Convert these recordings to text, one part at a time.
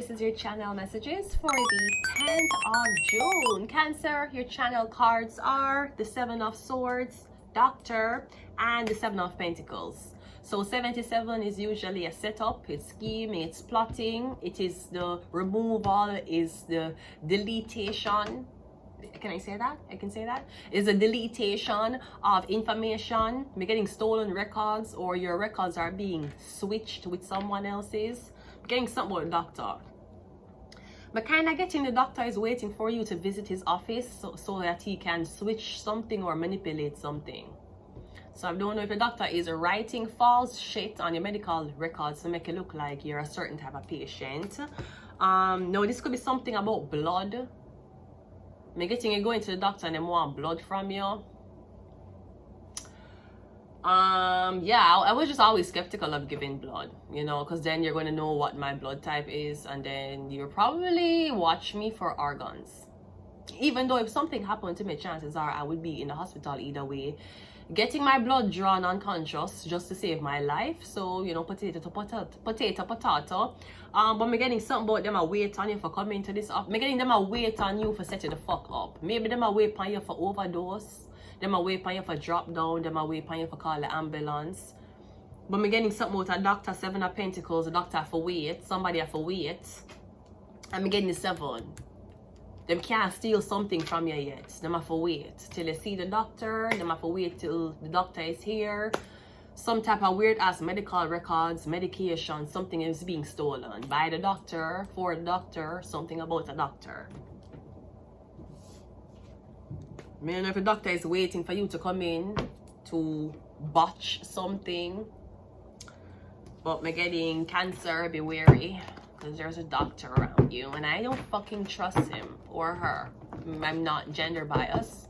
this is your channel messages for the 10th of June. Cancer, your channel cards are the Seven of Swords, Doctor, and the Seven of Pentacles. So 77 is usually a setup, it's scheming, it's plotting, it is the removal, is the deletion. Can I say that? I can say that. It's a deletion of information. You're getting stolen records, or your records are being switched with someone else's. I'm getting something about the doctor. But kind of getting the doctor is waiting for you to visit his office so that he can switch something or manipulate something. So I don't know if the doctor is writing false shit on your medical records to make it look like you're a certain type of patient. No, this could be something about blood. I'm getting you going to the doctor and they want blood from you. Yeah, I was just always skeptical of giving blood, you know, because then you're going to know what my blood type is, and then you'll probably watch me for organs. Even though if something happened to me, chances are I would be in the hospital either way, getting my blood drawn unconscious just to save my life. So, you know, potato to potato. But me getting something about them a wait on you for coming to this up. Me getting them a wait on you for setting the fuck up. Maybe them a wait on you for overdose. Them a wait on you for drop down. Them a wait on you for call the ambulance. But me getting something about a doctor, Seven of Pentacles, a doctor for wait. Somebody have for wait. And me getting the 7. Them can't steal something from you yet. Them have to wait till you see the doctor. Them have to wait till the doctor is here. Some type of weird ass medical records, medication, something is being stolen by the doctor, for the doctor, something about a doctor. I mean, if the doctor is waiting for you to come in to botch something. But me getting Cancer, be wary. Because there's a doctor around you and I don't fucking trust him or her. I'm not gender biased.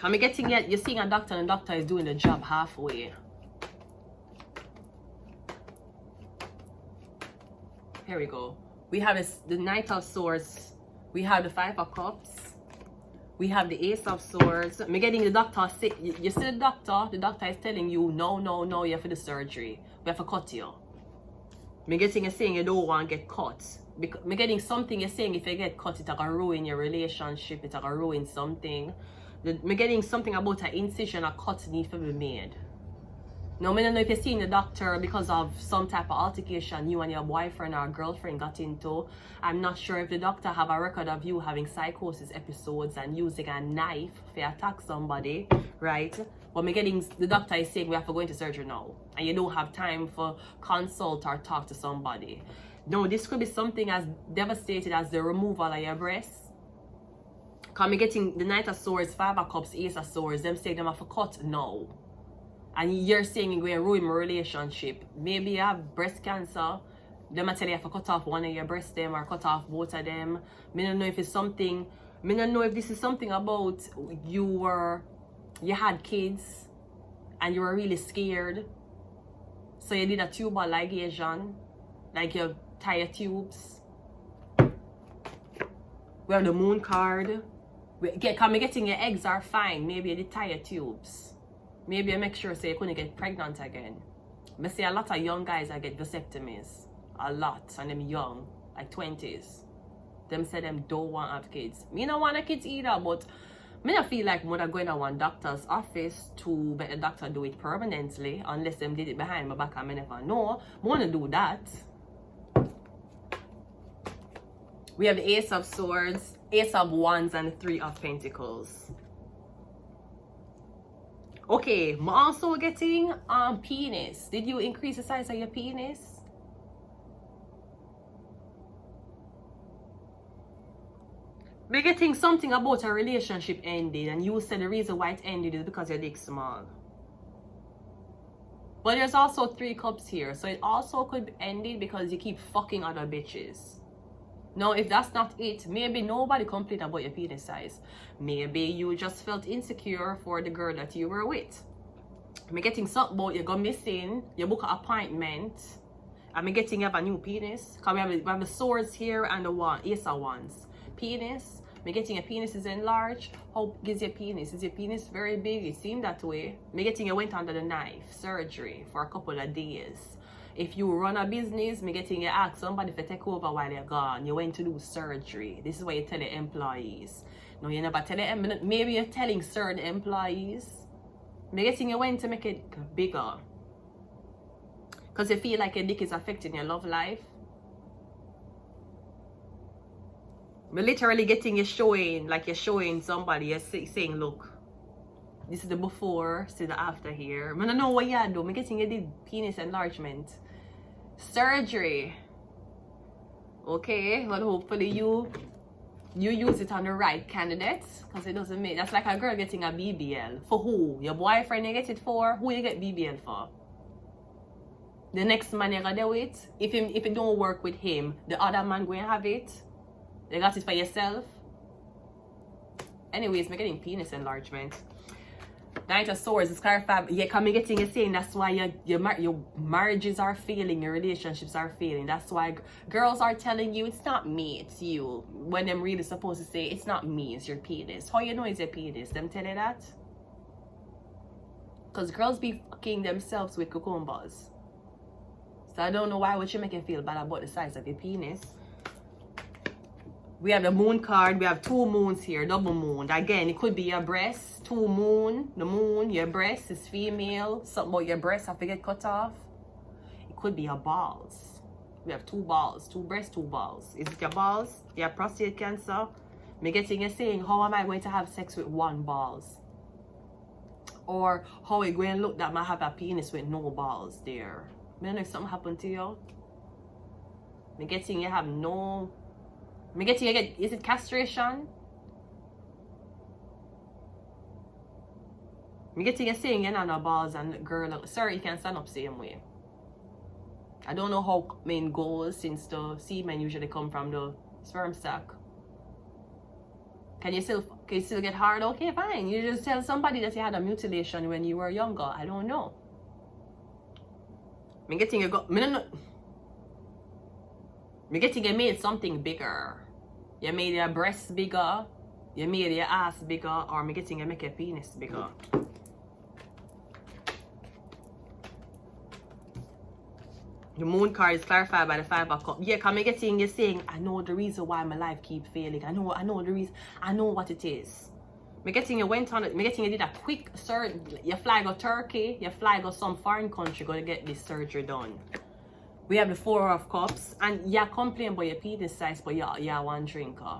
I'm getting it. You're seeing a doctor and the doctor is doing the job halfway. Here we go. We have the Knight of Swords. We have the Five of Cups. We have the Ace of Swords. I'm getting the doctor sick. You see the doctor is telling you, no, you have to do surgery. We have to cut you. I'm getting you saying you don't want to get cut. I'm getting something you're saying if you get cut, it's going to ruin your relationship, it's going to ruin something. I'm getting something about an incision, a cut needs to be made. Now, I don't know if you're seeing the doctor because of some type of altercation you and your boyfriend or girlfriend got into. I'm not sure if the doctor have a record of you having psychosis episodes and using a knife to attack somebody, right? But me getting the doctor is saying we have to go into surgery now, and you don't have time for consult or talk to somebody. No, this could be something as devastating as the removal of your breast. Because me getting the Knight of Swords, Five of Cups, Ace of Swords, them saying them have to cut now. And you're saying you're going to ruin my relationship. Maybe you have breast cancer. They might tell you have to cut off one of your breasts them or cut off both of them. I don't know if it's something. I don't know if this is something about you had kids and you were really scared. So you did a tubal ligation. Like you tie your tubes. We have the Moon card. Getting your eggs are fine. Maybe you did tie your tubes. Maybe I make sure so you couldn't get pregnant again. I see a lot of young guys that get vasectomies. A lot. And them young. Like 20s. Them say them don't want to have kids. Me don't want a kids either. But me don't feel like mother going to one doctor's office to make the doctor do it permanently. Unless them did it behind my back and I never know. I want to do that. We have the Ace of Swords, Ace of Wands, and the Three of Pentacles. Okay, I'm also getting penis. Did you increase the size of your penis? We're getting something about a relationship ended, and you said the reason why it ended is because your dick's small. But there's also 3 cups here, so it also could be ended because you keep fucking other bitches. Now, if that's not it, maybe nobody complained about your penis size. Maybe you just felt insecure for the girl that you were with. I'm getting something about you go missing, you book an appointment. I'm getting you have a new penis. Because we have the swords here and the Ace of Wands. Penis. Me getting your penis is enlarged. How is your penis? Is your penis very big? It seemed that way. Me getting you went under the knife surgery for a couple of days. If you run a business, me getting you ask somebody to take over while you're gone. You went to do surgery. This is what you tell your employees. No, you never tell them. Maybe you're telling certain employees. Me getting you went to make it bigger. Because you feel like your dick is affecting your love life. We're literally getting you showing, like you're showing somebody, you're saying, look, this is the before, see the after here. I don't know what you do. I'm getting you did penis enlargement. Surgery. Okay, well hopefully you use it on the right candidates. Because it doesn't make, that's like a girl getting a BBL. For who? Your boyfriend you get it for? Who you get BBL for? The next man you're gonna do it. If it don't work with him, the other man going to have it. You got it for yourself. Anyways, I'm getting penis enlargement. Knight of Swords is clarified. Yeah, coming getting you saying that's why your marriages are failing, your relationships are failing. That's why girls are telling you it's not me, it's you. When them really supposed to say it's not me, it's your penis. How you know it's your penis? Them tell you that? Because girls be fucking themselves with cucumbers. So I don't know why would you make you feel bad about the size of your penis. We have the moon card. We have 2 moons here, double moon. Again, it could be your breast, 2 moon, the moon, your breast is female. Something about your breast have to get cut off. It could be your balls. We have 2 balls, 2 breasts, 2 balls. Is it your balls? You have prostate cancer. Me getting you saying, how am I going to have sex with 1 balls? Or how are you going to look that I have a penis with no balls there? I don't know if something happened to you. Me getting you have no... Me getting you get, is it castration? Me getting you saying you're not no balls and girl, sorry, you can stand up same way. I don't know how men goes since the semen usually come from the sperm sac. Can you still get hard? Okay, fine. You just tell somebody that you had a mutilation when you were younger. I don't know. Me getting you got me getting you made something bigger. You made your breasts bigger. You made your ass bigger. Or me getting you make your penis bigger. The moon card is clarified by the 5 of Cups. Yeah, because me getting you saying, I know the reason why my life keep failing. I know the reason. I know what it is. Me getting you went on it. Me getting you did a quick surgery. You fly go Turkey. You fly go some foreign country. Go to get this surgery done. We have the 4 of Cups, and you complain about your penis size, but you're one drinker.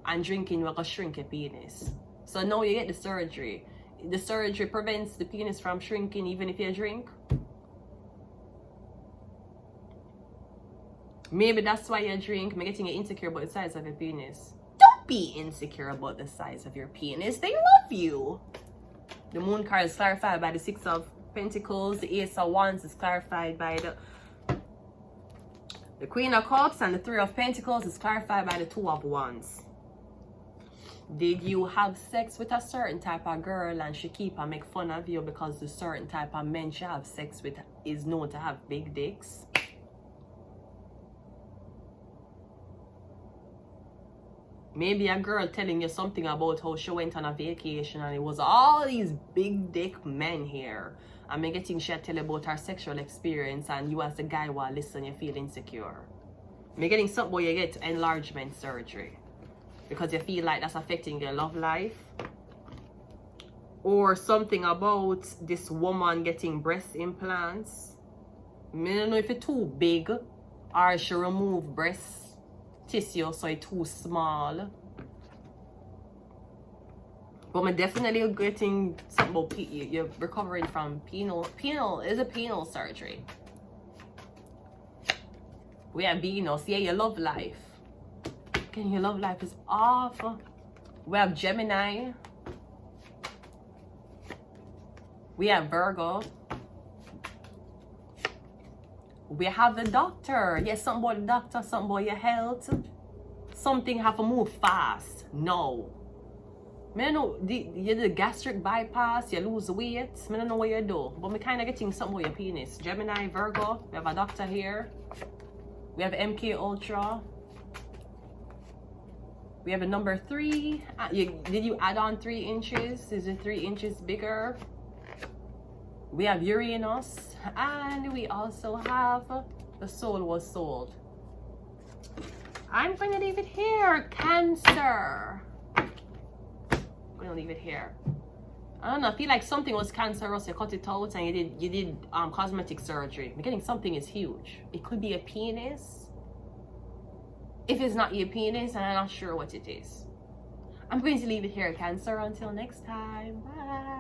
And drinking will go shrink your penis. So now you get the surgery. The surgery prevents the penis from shrinking even if you drink. Maybe that's why you drink. I'm getting you insecure about the size of your penis. Don't be insecure about the size of your penis. They love you. The moon card is clarified by the 6 of Pentacles. The Ace of Wands is clarified by the Queen of Cups, and the 3 of Pentacles is clarified by the 2 of Wands. Did you have sex with a certain type of girl and she keep on make fun of you because the certain type of men she have sex with is known to have big dicks? Maybe a girl telling you something about how she went on a vacation and it was all these big dick men here. And me getting she tell you about her sexual experience, and you as the guy while listen, you feel insecure. Me getting something where you get enlargement surgery because you feel like that's affecting your love life. Or something about this woman getting breast implants. I don't know if it's too big or she remove breast tissue so it's too small. But I'm definitely getting something about you're recovering from penile is a penile surgery. We have Venus. Yeah, your love life. Okay, your love life is off. We have Gemini. We have Virgo. We have the doctor. Yes, something about the doctor, something about your health. Something have to move fast. No. I don't know, you do the gastric bypass, you lose weight. I don't know what you do. But I'm kind of getting something with your penis. Gemini, Virgo. We have a doctor here. We have MK Ultra. We have a number 3. Did you add on 3 inches? Is it 3 inches bigger? We have Uranus, and we also have the soul was sold. I'm going to leave it here, Cancer. I'm going to leave it here. I don't know, I feel like something was cancerous, you cut it out and you did cosmetic surgery. I'm getting something is huge. It could be a penis. If it's not your penis, and I'm not sure what it is. I'm going to leave it here, Cancer. Until next time, bye.